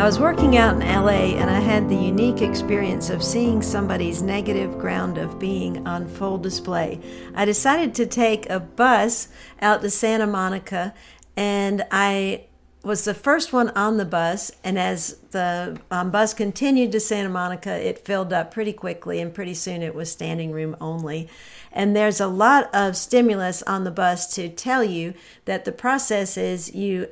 I was working out in LA and I had the unique experience of seeing somebody's negative ground of being on full display. I decided to take a bus out to Santa Monica, and I was the first one on the bus, and as the bus continued to Santa Monica, it filled up pretty quickly, and pretty soon it was standing room only. And there's a lot of stimulus on the bus to tell you that the process is you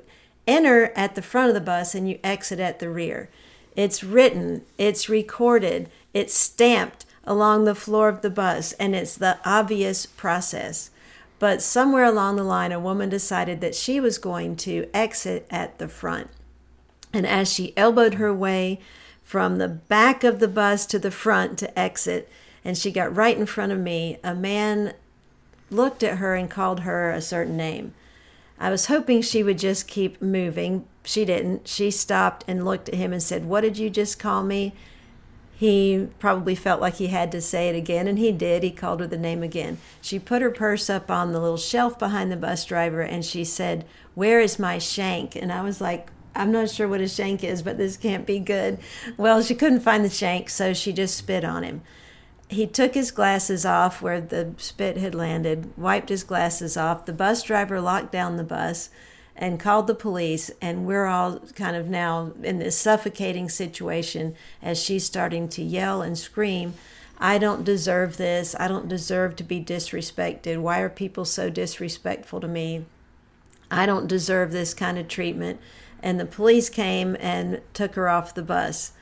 enter at the front of the bus and you exit at the rear. It's written, it's recorded, it's stamped along the floor of the bus, and it's the obvious process. But somewhere along the line, a woman decided that she was going to exit at the front. And as she elbowed her way from the back of the bus to the front to exit, and she got right in front of me, a man looked at her and called her a certain name. I was hoping she would just keep moving. She didn't. She stopped and looked at him and said, "What did you just call me?" He probably felt like he had to say it again, and he did. He called her the name again. She put her purse up on the little shelf behind the bus driver, and she said, "Where is my shank?" And I was like, I'm not sure what a shank is, but this can't be good. Well, she couldn't find the shank, so she just spit on him. He took his glasses off where the spit had landed, wiped his glasses off. The bus driver locked down the bus and called the police, and we're all kind of now in this suffocating situation as she's starting to yell and scream, "I don't deserve this. I don't deserve to be disrespected. Why are people so disrespectful to me? I don't deserve this kind of treatment." And the police came and took her off the bus.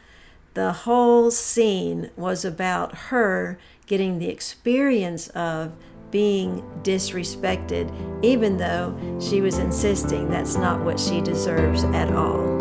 The whole scene was about her getting the experience of being disrespected, even though she was insisting that's not what she deserves at all.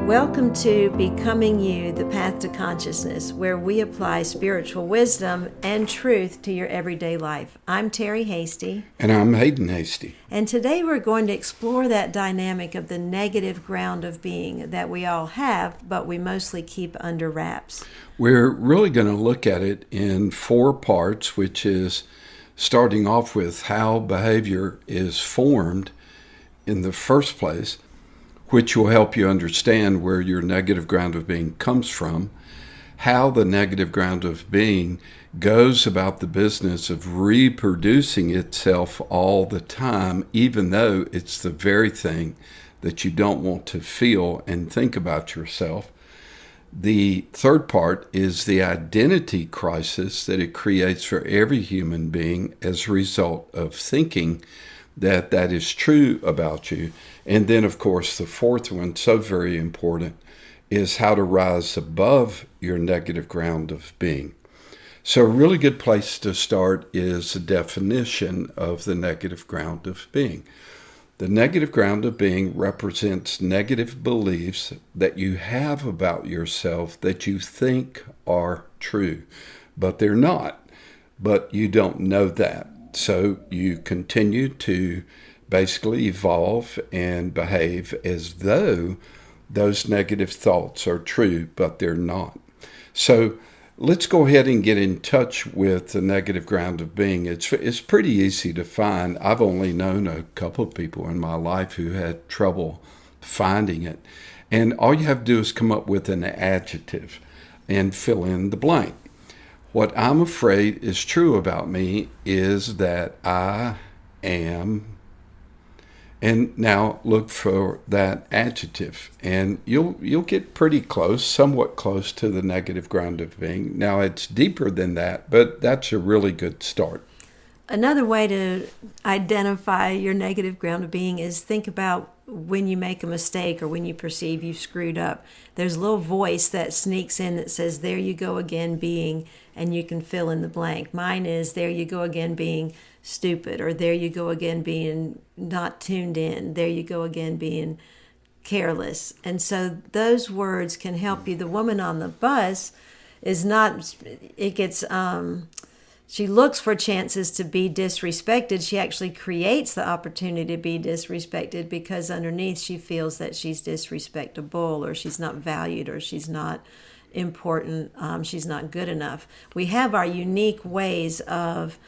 Welcome to Becoming You, the Path to Consciousness, where we apply spiritual wisdom and truth to your everyday life. I'm Terry Hasty. And I'm Haydn Hasty. And today we're going to explore that dynamic of the negative ground of being that we all have, but we mostly keep under wraps. We're really going to look at it in 4 parts, which is starting off with how behavior is formed in the first place, which will help you understand where your negative ground of being comes from, how the negative ground of being goes about the business of reproducing itself all the time, even though it's the very thing that you don't want to feel and think about yourself. The third part is the identity crisis that it creates for every human being as a result of thinking that that is true about you. And then, of course, the fourth one, so very important, is how to rise above your negative ground of being. So a really good place to start is a definition of the negative ground of being. The negative ground of being represents negative beliefs that you have about yourself that you think are true, but they're not. But you don't know that. So you continue to basically evolve and behave as though those negative thoughts are true, but they're not. So let's go ahead and get in touch with the negative ground of being. It's pretty easy to find. I've only known a couple of people in my life who had trouble finding it. And all you have to do is come up with an adjective and fill in the blank. What I'm afraid is true about me is that I am, and now look for that adjective, and you'll get pretty close, somewhat close to the negative ground of being. Now it's deeper than that, but that's a really good start. Another way to identify your negative ground of being is think about when you make a mistake or when you perceive you've screwed up. There's a little voice that sneaks in that says, "There you go again being," and you can fill in the blank. Mine is, "There you go again being stupid," or "There you go again being not tuned in," "There you go again being careless." And so those words can help you. The woman on the bus is not, it gets, she looks for chances to be disrespected. She actually creates the opportunity to be disrespected because underneath she feels that she's disrespectable, or she's not valued, or she's not important, she's not good enough. We have our unique ways of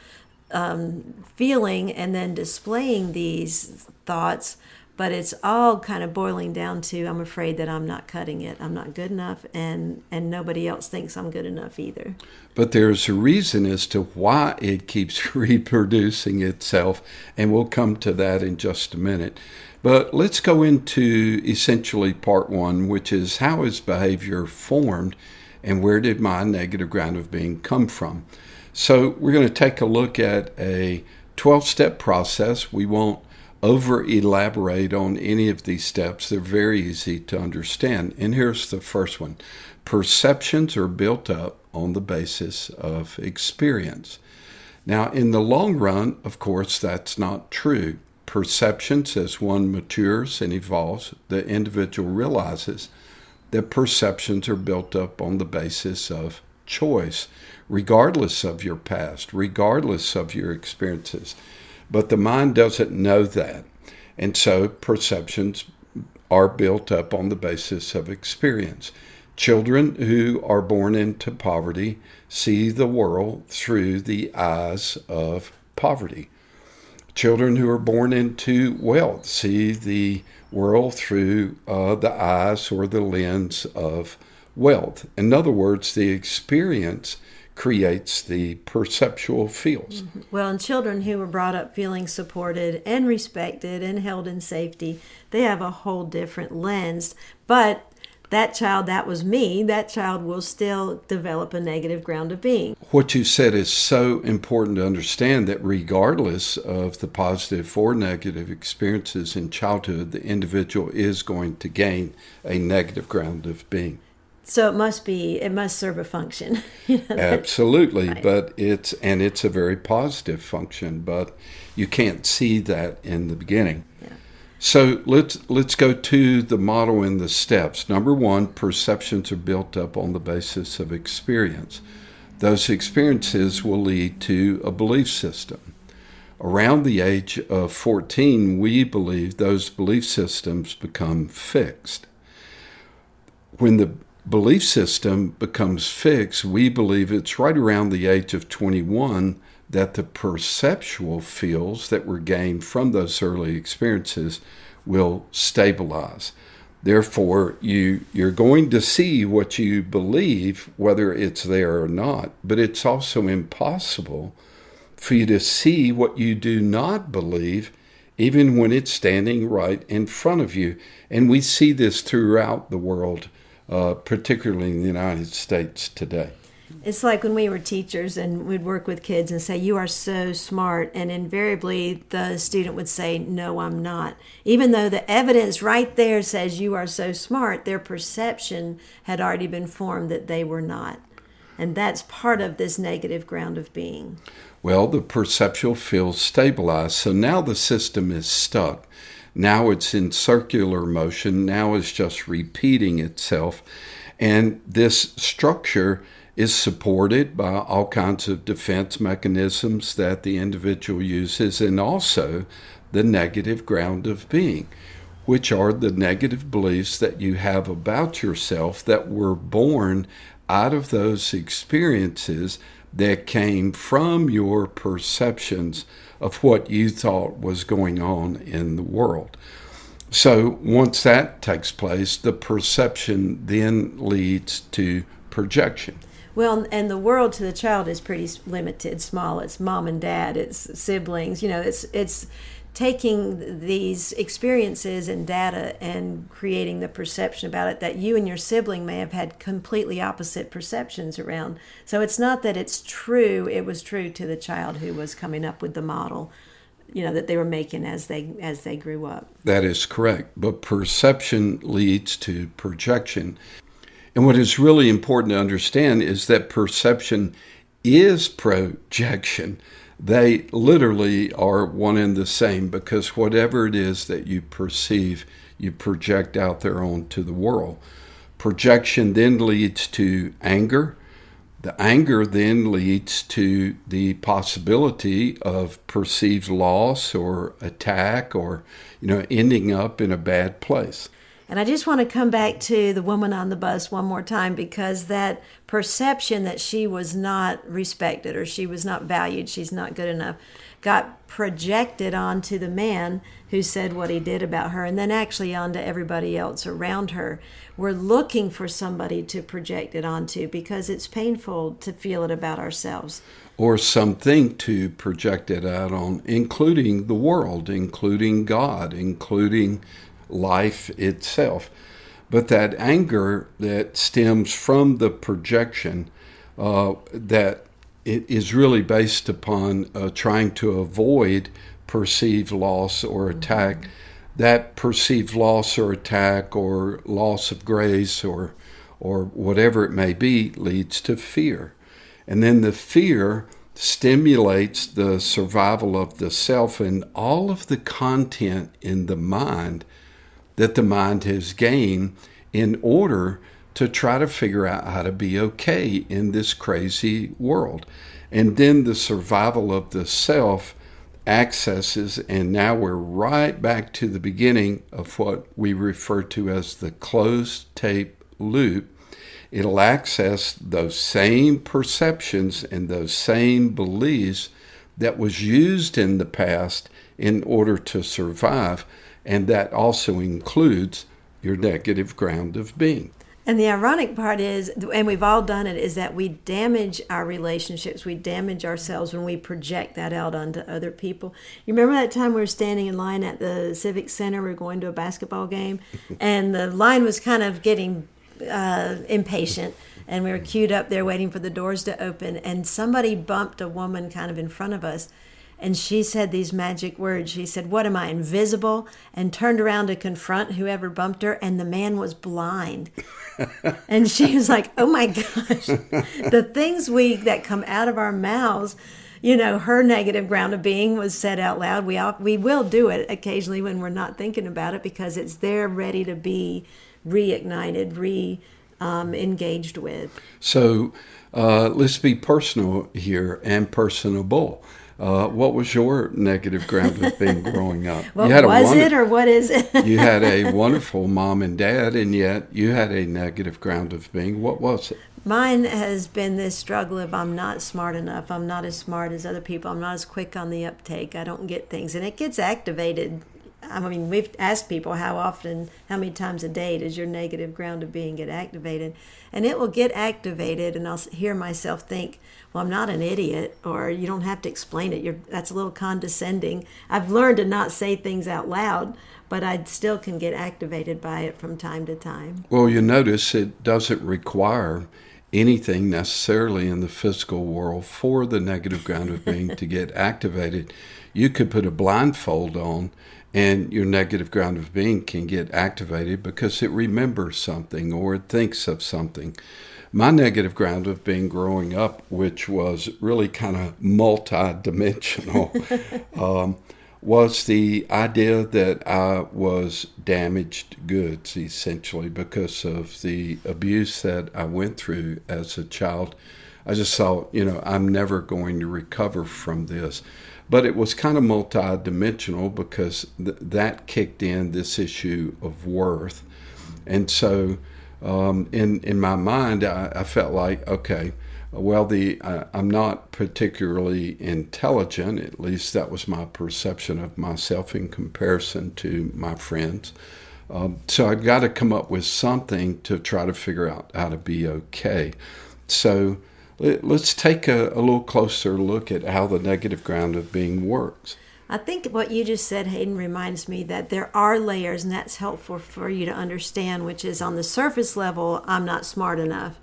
feeling and then displaying these thoughts, But it's all kind of boiling down to, I'm afraid that I'm not cutting it. I'm not good enough, and nobody else thinks I'm good enough either. But there's a reason as to why it keeps reproducing itself, and we'll come to that in just a minute. But let's go into essentially part one, which is how is behavior formed and where did my negative ground of being come from? So we're going to take a look at a 12-step process. We won't over-elaborate on any of these steps. They're very easy to understand. And here's the first one. Perceptions are built up on the basis of experience. Now, in the long run, of course, that's not true. Perceptions, as one matures and evolves, the individual realizes that perceptions are built up on the basis of choice, regardless of your past, regardless of your experiences. But the mind doesn't know that. And so perceptions are built up on the basis of experience. Children who are born into poverty see the world through the eyes of poverty. Children who are born into wealth see the world through the eyes or the lens of wealth. In other words, the experience creates the perceptual fields. Mm-hmm. Well, and children who were brought up feeling supported and respected and held in safety, they have a whole different lens. But that child, that was me, that child will still develop a negative ground of being. What you said is so important to understand, that regardless of the positive or negative experiences in childhood, the individual is going to gain a negative ground of being. So it must serve a function. Absolutely, right. But it's a very positive function, but you can't see that in the beginning. Yeah. So let's go to the model and the steps. Number one, perceptions are built up on the basis of experience. Those experiences will lead to a belief system. Around the age of 14, we believe those belief systems become fixed. When the belief system becomes fixed, we believe it's right around the age of 21 that the perceptual fields that were gained from those early experiences will stabilize. Therefore, you're going to see what you believe, whether it's there or not, but it's also impossible for you to see what you do not believe, even when it's standing right in front of you. And we see this throughout the world, particularly in the United States today. It's like when we were teachers and we'd work with kids and say, "You are so smart," and invariably the student would say, "No, I'm not." Even though the evidence right there says you are so smart, their perception had already been formed that they were not. And that's part of this negative ground of being. Well, the perceptual field stabilized, so now the system is stuck. Now it's in circular motion. Now it's just repeating itself. And this structure is supported by all kinds of defense mechanisms that the individual uses, and also the negative ground of being, which are the negative beliefs that you have about yourself that were born out of those experiences that came from your perceptions of what you thought was going on in the world. So once that takes place, the perception then leads to projection. Well, and the world to the child is pretty limited, small. It's mom and dad, it's siblings. It's taking these experiences and data and creating the perception about it that you and your sibling may have had completely opposite perceptions around. So it's not that it's true. It was true to the child who was coming up with the model, that they were making as they grew up. That is correct. But perception leads to projection. And what is really important to understand is that perception is projection. They literally are one and the same, because whatever it is that you perceive, you project out there onto the world. Projection then leads to anger. The anger then leads to the possibility of perceived loss or attack or, ending up in a bad place. And I just want to come back to the woman on the bus one more time, because that perception that she was not respected or she was not valued, she's not good enough, got projected onto the man who said what he did about her, and then actually onto everybody else around her. We're looking for somebody to project it onto because it's painful to feel it about ourselves. Or something to project it out on, including the world, including God, including life itself. But that anger that stems from the projection, that it is really based upon trying to avoid perceived loss or attack. That perceived loss or attack or loss of grace or whatever it may be leads to fear. And then the fear stimulates the survival of the self and all of the content in the mind that the mind has gained in order to try to figure out how to be okay in this crazy world. And then the survival of the self accesses, and now we're right back to the beginning of what we refer to as the closed tape loop. It'll access those same perceptions and those same beliefs that was used in the past in order to survive, and that also includes your negative ground of being. And the ironic part is, and we've all done it, is that we damage our relationships, we damage ourselves when we project that out onto other people. You remember that time we were standing in line at the Civic Center, we were going to a basketball game, and the line was kind of getting impatient, and we were queued up there waiting for the doors to open, and somebody bumped a woman kind of in front of us. And she said these magic words. She said, "What am I, invisible?" And turned around to confront whoever bumped her, and the man was blind. And she was like, "Oh my gosh." The things that come out of our mouths, her negative ground of being was said out loud. We will do it occasionally when we're not thinking about it, because it's there ready to be reignited, engaged with. So let's be personal here and personable. What was your negative ground of being growing up? What was it, or what is it? You had a wonderful mom and dad, and yet you had a negative ground of being. What was it? Mine has been this struggle of I'm not smart enough. I'm not as smart as other people. I'm not as quick on the uptake. I don't get things. And it gets activated. I mean, we've asked people how many times a day does your negative ground of being get activated? And it will get activated, and I'll hear myself think, well, I'm not an idiot, or you don't have to explain it. That's a little condescending. I've learned to not say things out loud, but I still can get activated by it from time to time. Well, you notice it doesn't require anything necessarily in the physical world for the negative ground of being to get activated. You could put a blindfold on, and your negative ground of being can get activated because it remembers something or it thinks of something. My negative ground of being growing up, which was really kind of multi-dimensional, was the idea that I was damaged goods, essentially, because of the abuse that I went through as a child. I just thought, I'm never going to recover from this. But it was kind of multi-dimensional because that kicked in this issue of worth. And so in my mind, I felt like, okay, well, I'm not particularly intelligent. At least that was my perception of myself in comparison to my friends. So I got to come up with something to try to figure out how to be okay. So let's take a little closer look at how the negative ground of being works. I think what you just said, Haydn, reminds me that there are layers, and that's helpful for you to understand, which is on the surface level, I'm not smart enough.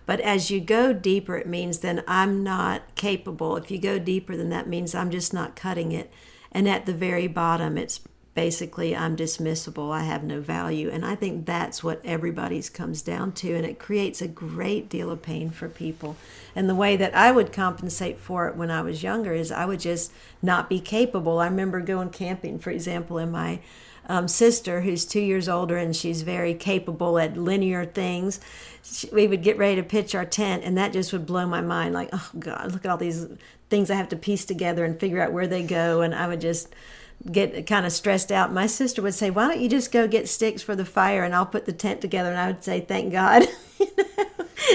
But as you go deeper, it means then I'm not capable. If you go deeper, then that means I'm just not cutting it. And at the very bottom, it's basically I'm dismissible. I have no value. And I think that's what everybody's comes down to. And it creates a great deal of pain for people. And the way that I would compensate for it when I was younger is I would just not be capable. I remember going camping, for example, and my sister, who's 2 years older, and she's very capable at linear things. We would get ready to pitch our tent, and that just would blow my mind. Like, oh God, look at all these things I have to piece together and figure out where they go. And I would just get kind of stressed out. My sister would say, "Why don't you just go get sticks for the fire and I'll put the tent together?" And I would say, "Thank God."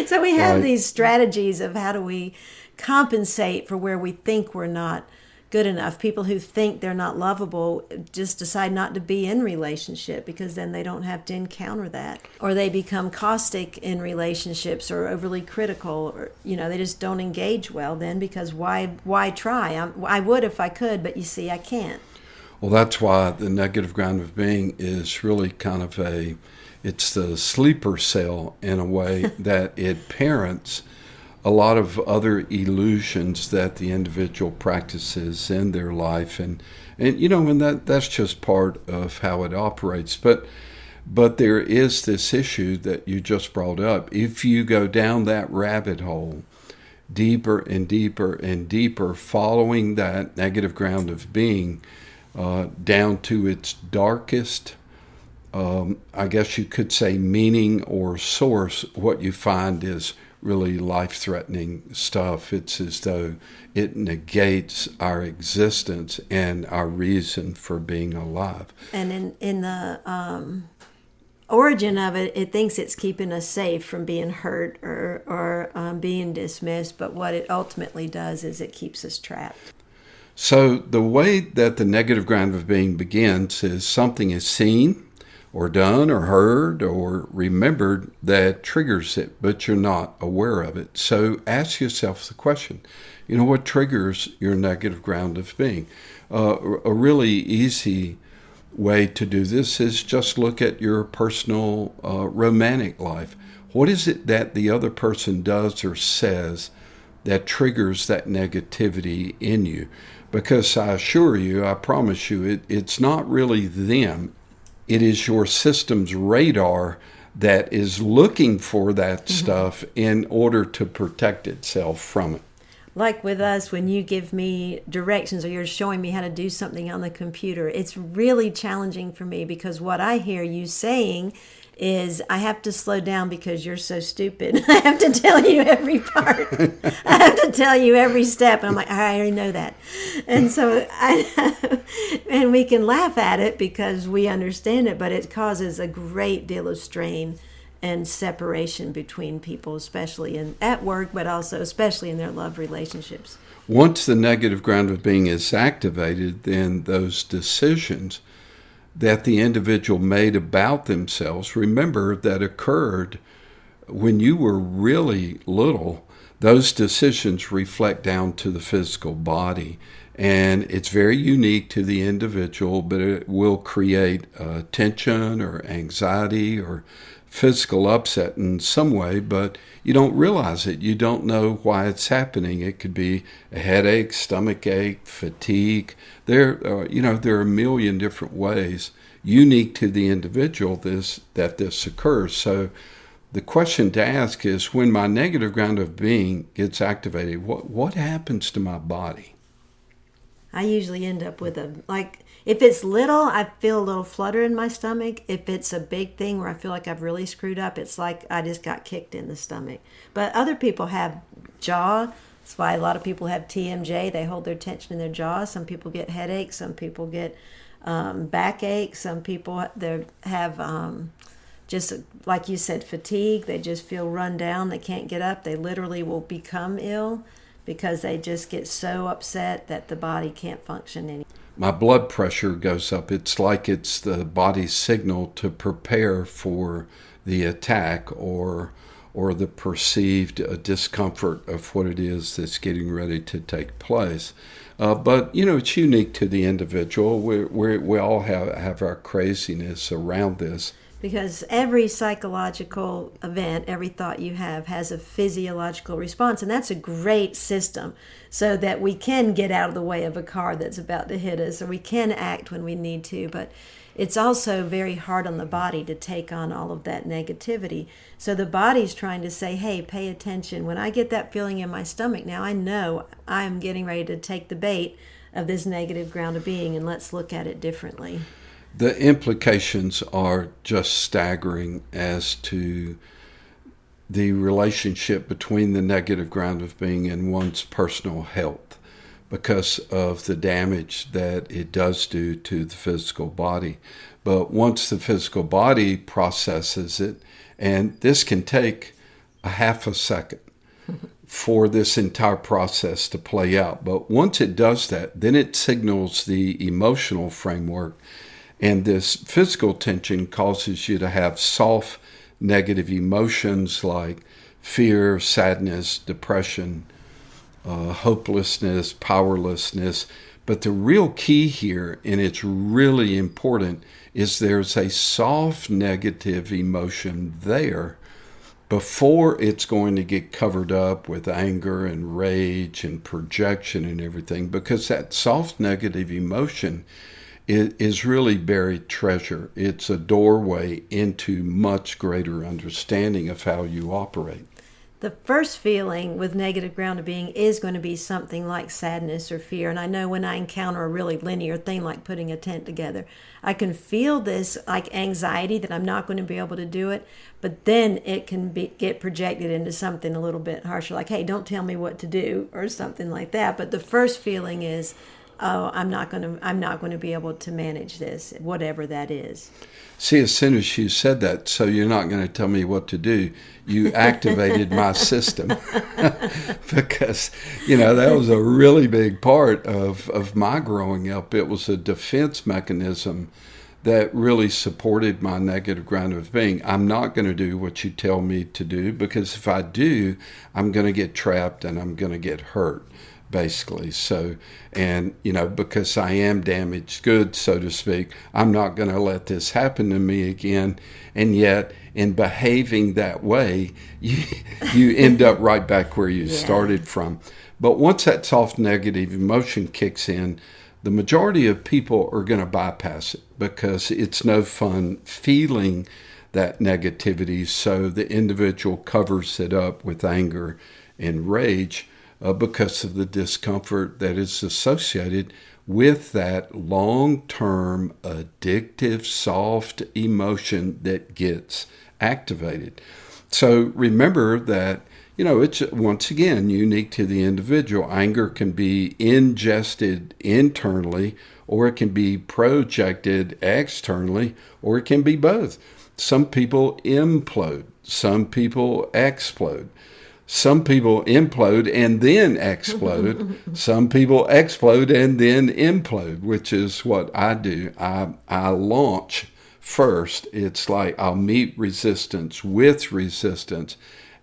So we have these strategies of how do we compensate for where we think we're not good enough. People who think they're not lovable just decide not to be in relationship because then they don't have to encounter that. Or they become caustic in relationships or overly critical, or they just don't engage well then, because why try? I would if I could, but you see, I can't. Well, that's why the negative ground of being is really kind of it's the sleeper cell in a way that it parents a lot of other illusions that the individual practices in their life, and that's just part of how it operates. But there is this issue that you just brought up. If you go down that rabbit hole deeper and deeper and deeper, following that negative ground of being down to its darkest, I guess you could say, meaning or source, what you find is really life-threatening stuff. It's as though it negates our existence and our reason for being alive. And in the origin of it, it thinks it's keeping us safe from being hurt or being dismissed, but what it ultimately does is it keeps us trapped. So the way that the negative ground of being begins is something is seen or done or heard or remembered that triggers it, but you're not aware of it. So ask yourself the question, what triggers your negative ground of being? A really easy way to do this is just look at your personal romantic life. What is it that the other person does or says that triggers that negativity in you? Because I assure you, I promise you, it's not really them. It is your system's radar that is looking for that stuff in order to protect itself from it. Like with us, when you give me directions or you're showing me how to do something on the computer, it's really challenging for me because what I hear you saying is, I have to slow down because you're so stupid. I have to tell you every part. I have to tell you every step. And I'm like, I already know that. And so and we can laugh at it because we understand it, but it causes a great deal of strain and separation between people, especially at work, but also especially in their love relationships. Once the negative ground of being is activated, then those decisions that the individual made about themselves, remember, that occurred when you were really little, those decisions reflect down to the physical body. And it's very unique to the individual, but it will create tension or anxiety or physical upset in some way, but you don't realize it. You don't know why it's happening. It could be a headache, stomach ache, fatigue. There are a million different ways unique to the individual that this occurs. So the question to ask is, when my negative ground of being gets activated, what happens to my body? I usually end up with if it's little, I feel a little flutter in my stomach. If it's a big thing where I feel like I've really screwed up, it's like I just got kicked in the stomach. But other people have jaw. That's why a lot of people have TMJ. They hold their tension in their jaw. Some people get headaches. Some people get backache. Some people have just, like you said, fatigue. They just feel run down. They can't get up. They literally will become ill because they just get so upset that the body can't function anymore. My blood pressure goes up. It's like it's the body's signal to prepare for the attack or the perceived discomfort of what it is that's getting ready to take place. But, it's unique to the individual. We all have our craziness around this. Because every psychological event, every thought you have has a physiological response. And that's a great system so that we can get out of the way of a car that's about to hit us, or we can act when we need to. But it's also very hard on the body to take on all of that negativity. So the body's trying to say, hey, pay attention. When I get that feeling in my stomach, now I know I'm getting ready to take the bait of this negative ground of being, and let's look at it differently. The implications are just staggering as to the relationship between the negative ground of being and one's personal health. because of the damage that it does do to the physical body. But once the physical body processes it, and this can take a half a second for this entire process to play out. But once it does that, then it signals the emotional framework. And this physical tension causes you to have soft negative emotions like fear, sadness, depression, hopelessness, powerlessness. But the real key here, and it's really important, is there's a soft negative emotion there before it's going to get covered up with anger and rage and projection and everything, because that soft negative emotion is really buried treasure. It's a doorway into much greater understanding of how you operate. The first feeling with negative ground of being is going to be something like sadness or fear. And I know when I encounter a really linear thing like putting a tent together, I can feel this like anxiety that I'm not going to be able to do it. But then it can get projected into something a little bit harsher, like, hey, don't tell me what to do, or something like that. But the first feeling is, oh, I'm not going to be able to manage this, whatever that is. See, as soon as you said that, so you're not going to tell me what to do, you activated my system. Because, that was a really big part of my growing up. It was a defense mechanism that really supported my negative ground of being. I'm not going to do what you tell me to do, because if I do, I'm going to get trapped and I'm going to get hurt, basically. So, and, because I am damaged goods, so to speak, I'm not going to let this happen to me again. And yet, in behaving that way, you end up right back where you started from. But once that soft negative emotion kicks in, the majority of people are going to bypass it, because it's no fun feeling that negativity. So the individual covers it up with anger and rage, because of the discomfort that is associated with that long-term addictive soft emotion that gets activated. So remember that, it's once again unique to the individual. Anger can be ingested internally, or it can be projected externally, or it can be both. Some people implode, some people explode. Some people implode and then explode. Some people explode and then implode, which is what I do. I launch first. It's like I'll meet resistance with resistance,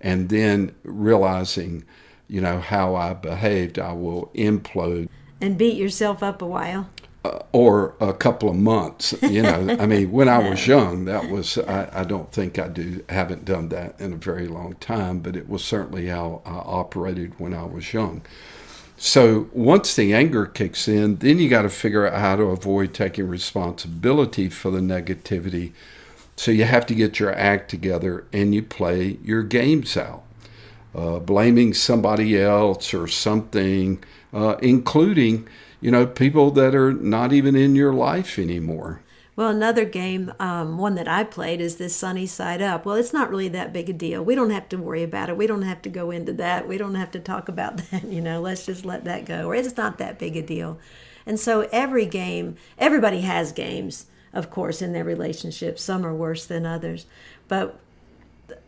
and then realizing, how I behaved, I will implode. And beat yourself up a while. Or a couple of months, I mean, when I was young, that was, I don't think haven't done that in a very long time, but it was certainly how I operated when I was young. So once the anger kicks in, then you got to figure out how to avoid taking responsibility for the negativity. So you have to get your act together and you play your games out. Blaming somebody else or something, including people that are not even in your life anymore. Well, another game, one that I played, is this Sunny Side Up. Well, it's not really that big a deal. We don't have to worry about it. We don't have to go into that. We don't have to talk about that. Let's just let that go. Or it's not that big a deal. And so every game, everybody has games, of course, in their relationships. Some are worse than others. But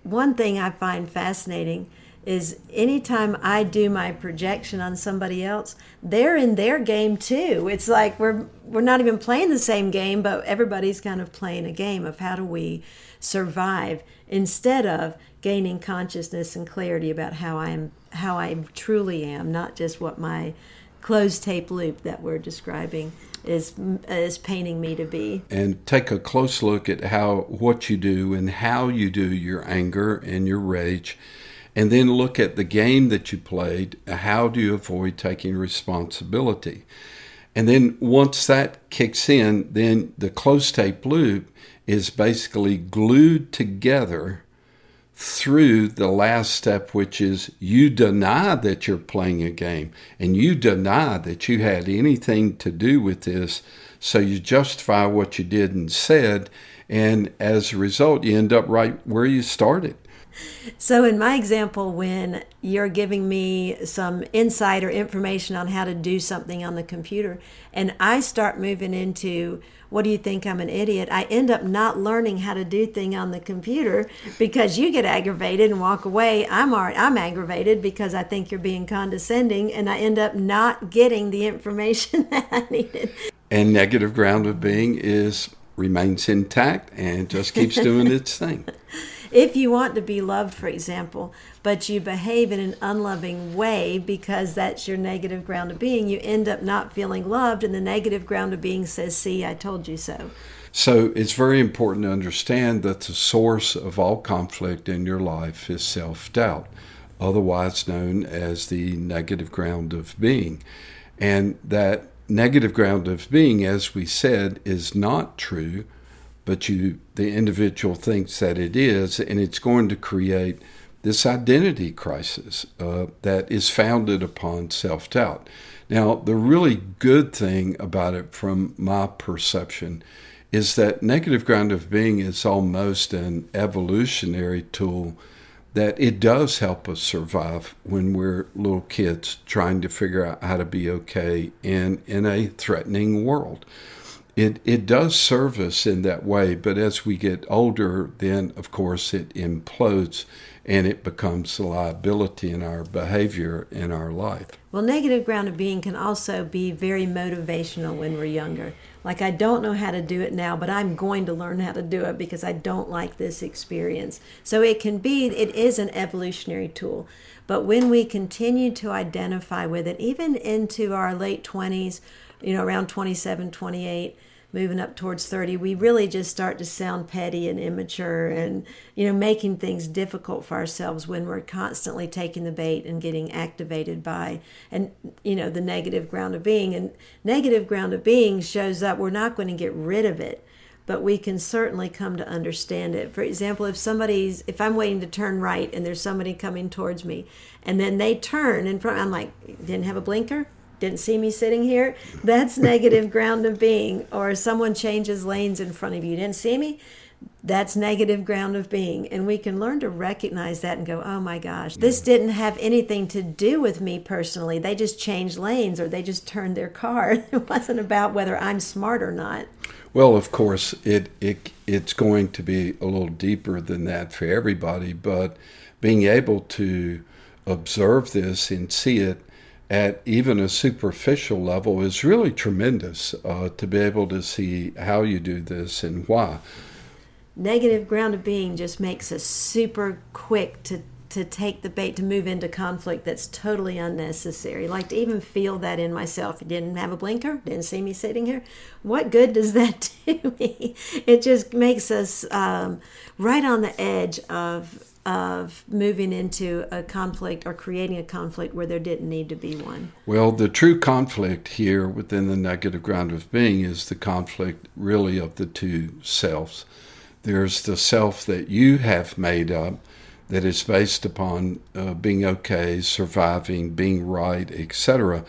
one thing I find fascinating is anytime I do my projection on somebody else, they're in their game too. It's like we're not even playing the same game, but everybody's kind of playing a game of how do we survive, instead of gaining consciousness and clarity about how I truly am, not just what my closed tape loop that we're describing is painting me to be. And take a close look at what you do and how you do your anger and your rage. And then look at the game that you played. How do you avoid taking responsibility? And then once that kicks in, then the closed tape loop is basically glued together through the last step, which is you deny that you're playing a game and you deny that you had anything to do with this. So you justify what you did and said. And as a result, you end up right where you started. So in my example, when you're giving me some insight or information on how to do something on the computer, and I start moving into, what do you think, I'm an idiot? I end up not learning how to do thing on the computer because you get aggravated and walk away. I'm aggravated because I think you're being condescending, and I end up not getting the information that I needed. And negative ground of being remains intact and just keeps doing its thing. If you want to be loved, for example, but you behave in an unloving way because that's your negative ground of being, you end up not feeling loved, and the negative ground of being says, see, I told you so. So it's very important to understand that the source of all conflict in your life is self-doubt, otherwise known as the negative ground of being. And that negative ground of being, as we said, is not true, but the individual thinks that it is, and it's going to create this identity crisis that is founded upon self-doubt. Now, the really good thing about it from my perception is that negative ground of being is almost an evolutionary tool, that it does help us survive when we're little kids trying to figure out how to be okay in a threatening world. It does serve us in that way, but as we get older, then of course it implodes and it becomes a liability in our behavior in our life. Well, negative ground of being can also be very motivational when we're younger. Like, I don't know how to do it now, but I'm going to learn how to do it because I don't like this experience. So it is an evolutionary tool. But when we continue to identify with it, even into our late 20s, around 27, 28, moving up towards 30, we really just start to sound petty and immature and, making things difficult for ourselves when we're constantly taking the bait and getting activated by, and, the negative ground of being. And negative ground of being shows up. We're not going to get rid of it, but we can certainly come to understand it. For example, if I'm waiting to turn right and there's somebody coming towards me, and then they turn in front, I'm like, didn't have a blinker? Didn't see me sitting here? That's negative ground of being. Or someone changes lanes in front of you. Didn't see me? That's negative ground of being. And we can learn to recognize that and go, oh my gosh, this didn't have anything to do with me personally. They just changed lanes, or they just turned their car. It wasn't about whether I'm smart or not. Well, of course, it's going to be a little deeper than that for everybody, but being able to observe this and see it at even a superficial level is really tremendous, to be able to see how you do this and why. Negative ground of being just makes us super quick to take the bait, to move into conflict that's totally unnecessary. Like, to even feel that in myself. You didn't have a blinker? Didn't see me sitting here? What good does that do me? It just makes us right on the edge of moving into a conflict or creating a conflict where there didn't need to be one. Well, the true conflict here within the negative ground of being is the conflict really of the two selves. There's the self that you have made up that is based upon being okay, surviving, being right, etc.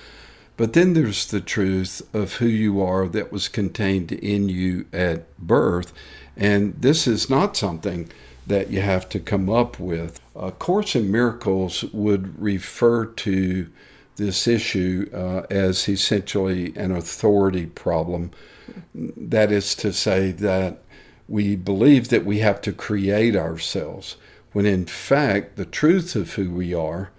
But then there's the truth of who you are that was contained in you at birth. And this is not something that you have to come up with. A Course in Miracles would refer to this issue as essentially an authority problem. That is to say that we believe that we have to create ourselves, when in fact the truth of who we are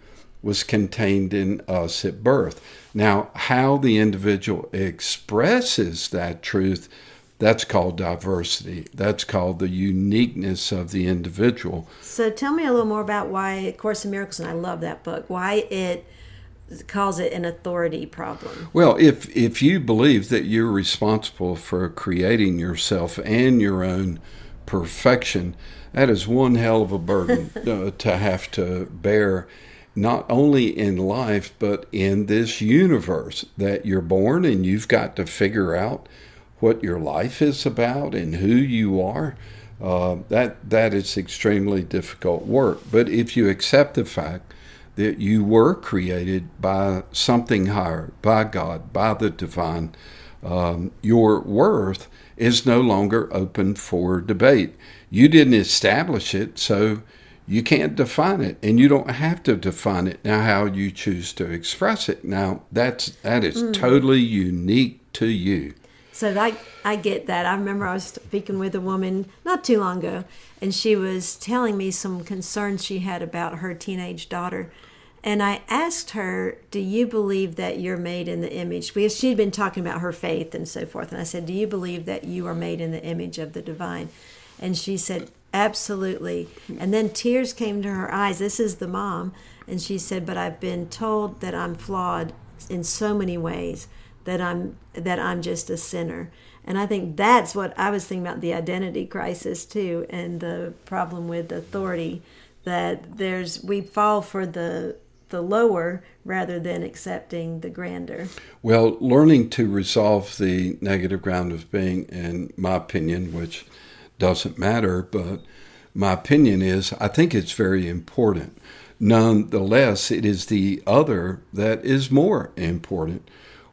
was contained in us at birth. Now, how the individual expresses that truth, that's called diversity. That's called the uniqueness of the individual. So tell me a little more about why Course in Miracles, and I love that book, why it calls it an authority problem. Well, if you believe that you're responsible for creating yourself and your own perfection, that is one hell of a burden to have to bear, not only in life, but in this universe that you're born, and you've got to figure out what your life is about and who you are. That is extremely difficult work. But if you accept the fact that you were created by something higher, by God, by the divine, your worth is no longer open for debate. You didn't establish it, so You can't define it, and you don't have to define it. Now, how you choose to express it, now that is totally unique to you. So I get that. I remember I was speaking with a woman not too long ago, and she was telling me some concerns she had about her teenage daughter. And I asked her, do you believe that you're made in the image? Because she'd been talking about her faith and so forth. And I said, do you believe that you are made in the image of the divine? And she said, absolutely. And then tears came to her eyes. This is the mom. And she said, but I've been told that I'm flawed in so many ways, that I'm just a sinner. And I think that's what I was thinking about, the identity crisis too, and the problem with authority, that we fall for the lower rather than accepting the grander. Well, learning to resolve the negative ground of being, in my opinion, which doesn't matter, but my opinion is I think it's very important. Nonetheless, it is the other that is more important,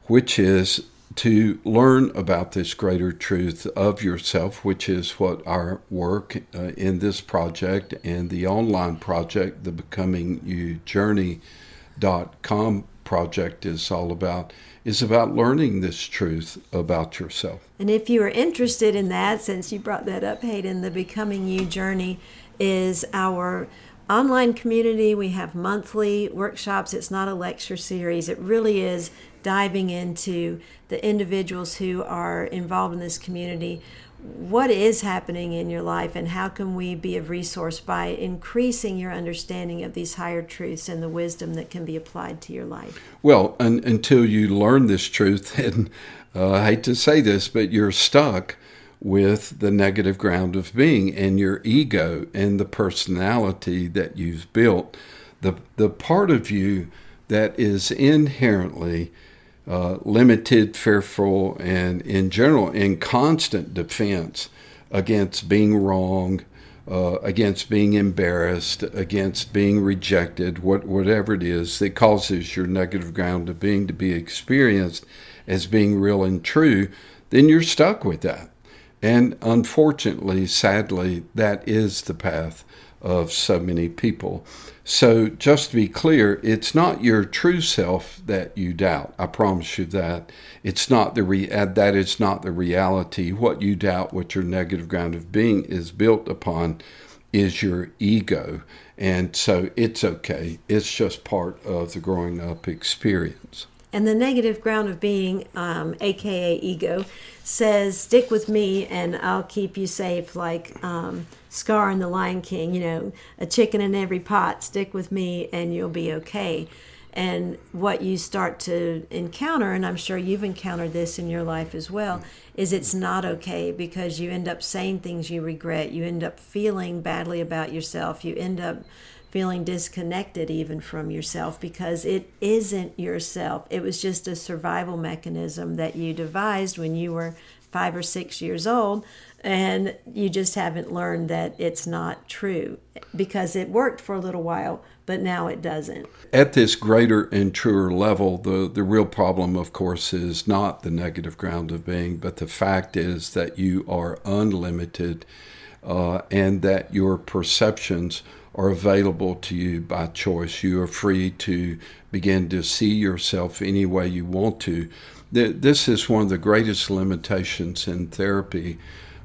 which is to learn about this greater truth of yourself, which is what our work in this project and the online project, the Becoming You Journey.com project is all about, is about learning this truth about yourself. And if you are interested in that, since you brought that up, Haydn, the Becoming You Journey is our online community. We have monthly workshops. It's not a lecture series. It really is diving into the individuals who are involved in this community. What is happening in your life, and how can we be of resource by increasing your understanding of these higher truths and the wisdom that can be applied to your life? Well, until you learn this truth, and I hate to say this, but you're stuck with the negative ground of being and your ego and the personality that you've built, the part of you that is inherently limited, fearful, and in general in constant defense against being wrong, against being embarrassed, against being rejected, whatever it is that causes your negative ground of being to be experienced as being real and true, then you're stuck with that. And unfortunately, sadly, that is the path of so many people. So just to be clear, it's not your true self that you doubt. I promise you that. It's not that is not the reality. What you doubt, what your negative ground of being is built upon, is your ego. And so it's okay. It's just part of the growing up experience. And the negative ground of being, aka ego, says, stick with me and I'll keep you safe, like Scar in The Lion King, a chicken in every pot, stick with me and you'll be okay. And what you start to encounter, and I'm sure you've encountered this in your life as well, is it's not okay, because you end up saying things you regret. You end up feeling badly about yourself. You end up feeling disconnected even from yourself, because it isn't yourself. It was just a survival mechanism that you devised when you were 5 or 6 years old, and you just haven't learned that it's not true, because it worked for a little while, but now it doesn't. At this greater and truer level, the real problem, of course, is not the negative ground of being, but the fact is that you are unlimited, and that your perceptions are available to you by choice. You are free to begin to see yourself any way you want to. This is one of the greatest limitations in therapy,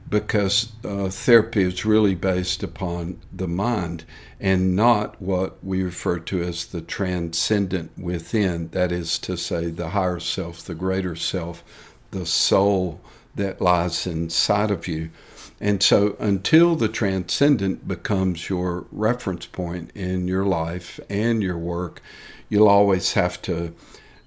because therapy is really based upon the mind and not what we refer to as the transcendent within. That is to say, the higher self, the greater self, the soul that lies inside of you. And so until the transcendent becomes your reference point in your life and your work, you'll always have to,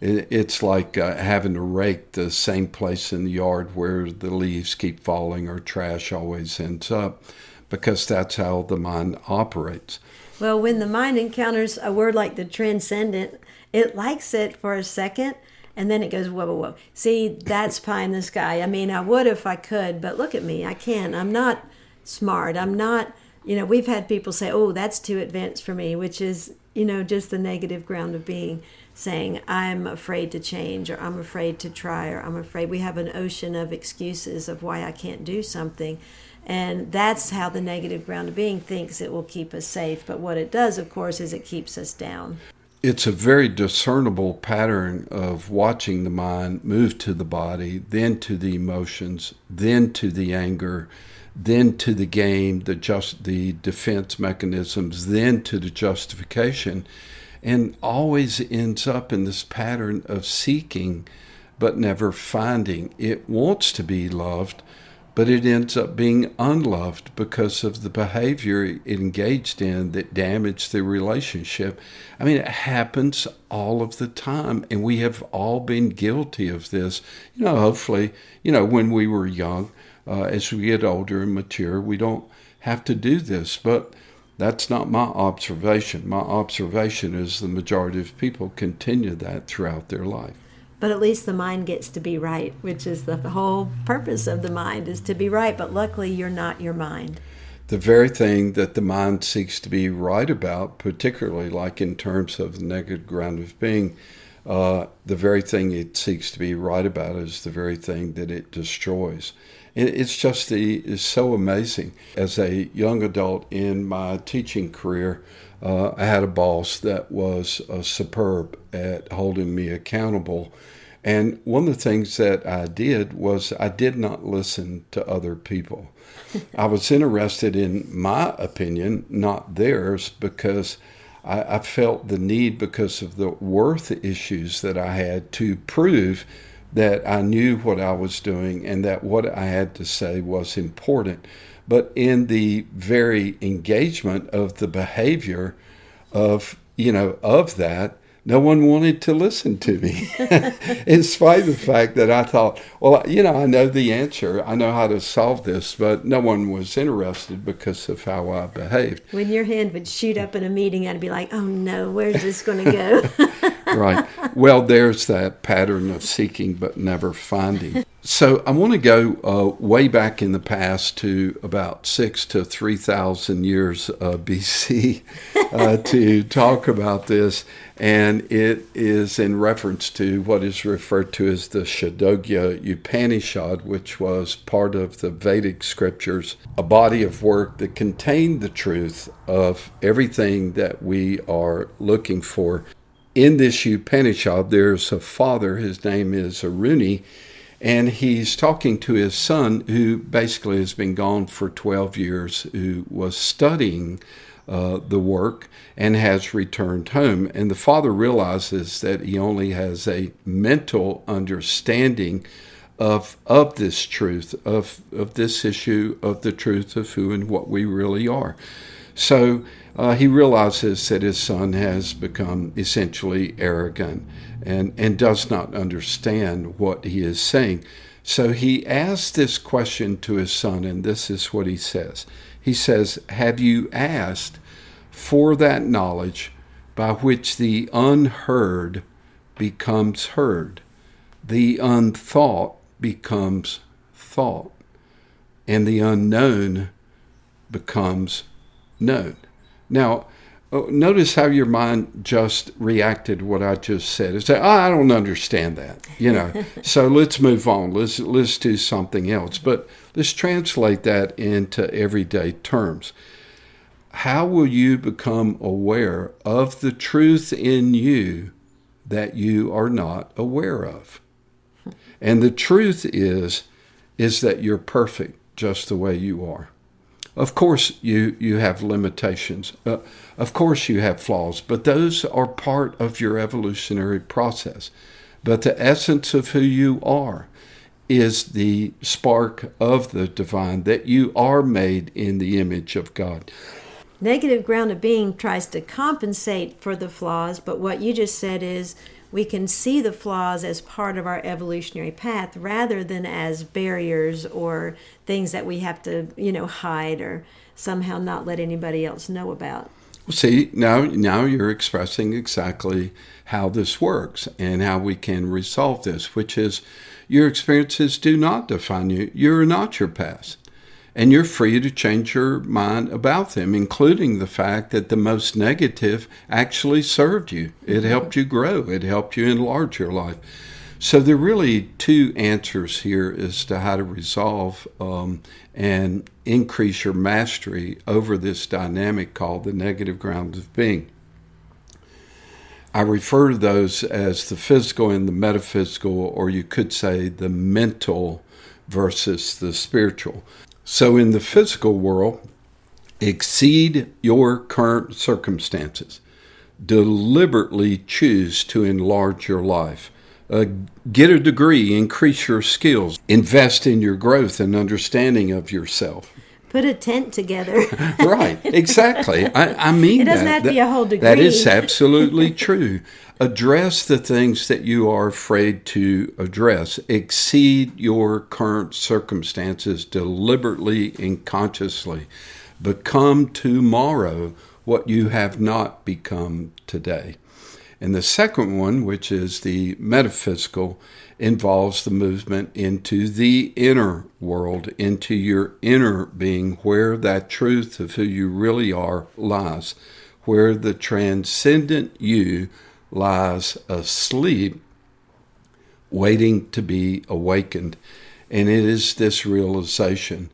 it's like having to rake the same place in the yard where the leaves keep falling or trash always ends up, because that's how the mind operates. Well, when the mind encounters a word like the transcendent, it likes it for a second, and then it goes, whoa, whoa, whoa. See, that's pie in the sky. I mean, I would if I could, but look at me. I can't. I'm not smart. I'm not, we've had people say, oh, that's too advanced for me, which is, just the negative ground of being, saying, I'm afraid to change, or I'm afraid to try, or I'm afraid. We have an ocean of excuses of why I can't do something. And that's how the negative ground of being thinks it will keep us safe. But what it does, of course, is it keeps us down. It's a very discernible pattern of watching the mind move to the body, then to the emotions, then to the anger, then to the game, the defense mechanisms, then to the justification, and always ends up in this pattern of seeking but never finding. It wants to be loved, but it ends up being unloved because of the behavior it engaged in that damaged the relationship. I mean, it happens all of the time, and we have all been guilty of this. Hopefully, when we were young, as we get older and mature, we don't have to do this, but that's not my observation. My observation is the majority of people continue that throughout their life. But at least the mind gets to be right, which is the whole purpose of the mind, is to be right. But luckily, you're not your mind. The very thing that the mind seeks to be right about, particularly like in terms of the negative ground of being, the very thing it seeks to be right about is the very thing that it destroys. It's so amazing. As a young adult in my teaching career, I had a boss that was superb at holding me accountable. And one of the things that I did was I did not listen to other people. I was interested in my opinion, not theirs, because I felt the need, because of the worth issues that I had, to prove that I knew what I was doing and that what I had to say was important. But in the very engagement of the behavior of that, no one wanted to listen to me, in spite of the fact that I thought, well, I know the answer. I know how to solve this, but no one was interested because of how I behaved. When your hand would shoot up in a meeting, I'd be like, oh no, where's this going to go? Right. Well, there's that pattern of seeking but never finding. So I want to go way back in the past to about 6,000 to 3,000 years BC to talk about this. And it is in reference to what is referred to as the Shandogya Upanishad, which was part of the Vedic scriptures, a body of work that contained the truth of everything that we are looking for. In this Upanishad, there's a father, his name is Aruni, and he's talking to his son, who basically has been gone for 12 years, who was studying the work and has returned home. And the father realizes that he only has a mental understanding of this truth, of this issue, of the truth of who and what we really are. So he realizes that his son has become essentially arrogant and does not understand what he is saying. So he asks this question to his son, and this is what he says. He says, have you asked for that knowledge by which the unheard becomes heard, the unthought becomes thought, and the unknown becomes known? Now, notice how your mind just reacted to what I just said. It's like, I don't understand that, So let's move on. Let's do something else. But let's translate that into everyday terms. How will you become aware of the truth in you that you are not aware of? And the truth is that you're perfect just the way you are. Of course, you have limitations. Of course, you have flaws, but those are part of your evolutionary process. But the essence of who you are is the spark of the divine, that you are made in the image of God. Negative ground of being tries to compensate for the flaws, but what you just said is we can see the flaws as part of our evolutionary path rather than as barriers or things that we have to, hide or somehow not let anybody else know about. See, now you're expressing exactly how this works and how we can resolve this, which is your experiences do not define you. You're not your past. And you're free to change your mind about them, including the fact that the most negative actually served you. It helped you grow. It helped you enlarge your life. So there are really two answers here as to how to resolve and increase your mastery over this dynamic called the negative ground of being. I refer to those as the physical and the metaphysical, or you could say the mental versus the spiritual. So in the physical world, exceed your current circumstances. Deliberately choose to enlarge your life. Get a degree, increase your skills, invest in your growth and understanding of yourself. Put a tent together. Right, exactly. I mean, it doesn't have to be a whole degree. That is absolutely true. Address the things that you are afraid to address. Exceed your current circumstances deliberately and consciously. Become tomorrow what you have not become today. And the second one, which is the metaphysical, involves the movement into the inner world, into your inner being, where that truth of who you really are lies, where the transcendent you lies asleep, waiting to be awakened. And it is this realization,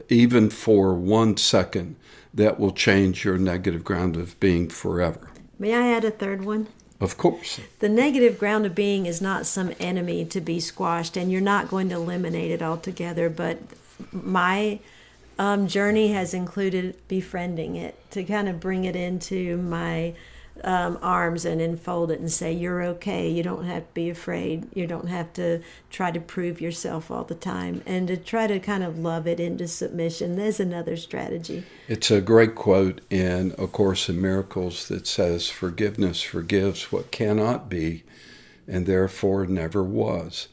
even for 1 second, that will change your negative ground of being forever. May I add a third one? Of course. The negative ground of being is not some enemy to be squashed, and you're not going to eliminate it altogether. But my journey has included befriending it, to kind of bring it into my arms and enfold it and say, you're okay. You don't have to be afraid. You don't have to try to prove yourself all the time. And to try to kind of love it into submission. There's another strategy. It's a great quote in A Course in Miracles that says, forgiveness forgives what cannot be and therefore never was.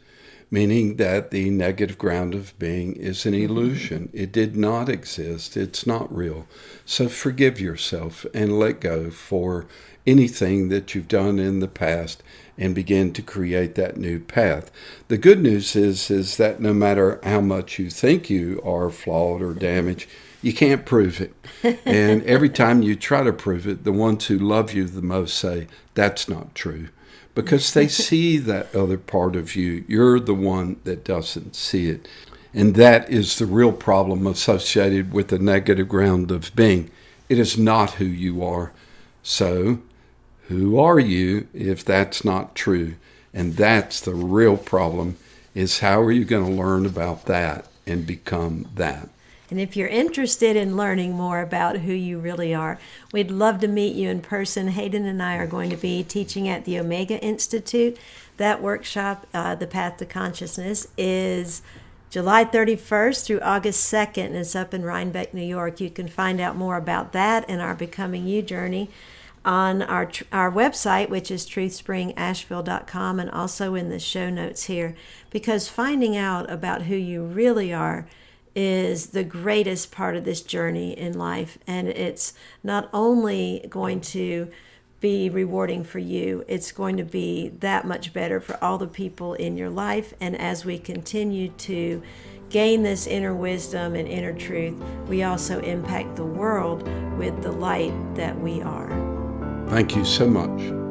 Meaning that the negative ground of being is an illusion. It did not exist. It's not real. So forgive yourself and let go for anything that you've done in the past and begin to create that new path. The good news is that no matter how much you think you are flawed or damaged, you can't prove it. And every time you try to prove it, the ones who love you the most say, that's not true. Because they see that other part of you. You're the one that doesn't see it. And that is the real problem associated with the negative ground of being. It is not who you are. So, who are you if that's not true? And that's the real problem, is how are you going to learn about that and become that? And if you're interested in learning more about who you really are, we'd love to meet you in person. Haydn and I are going to be teaching at the Omega Institute. That workshop, The Path to Consciousness, is July 31st through August 2nd, and it's up in Rhinebeck, New York. You can find out more about that and our Becoming You journey on our website, which is truthspringasheville.com, and also in the show notes here, because finding out about who you really are is the greatest part of this journey in life. And it's not only going to be rewarding for you, it's going to be that much better for all the people in your life. And as we continue to gain this inner wisdom and inner truth, we also impact the world with the light that we are. Thank you so much.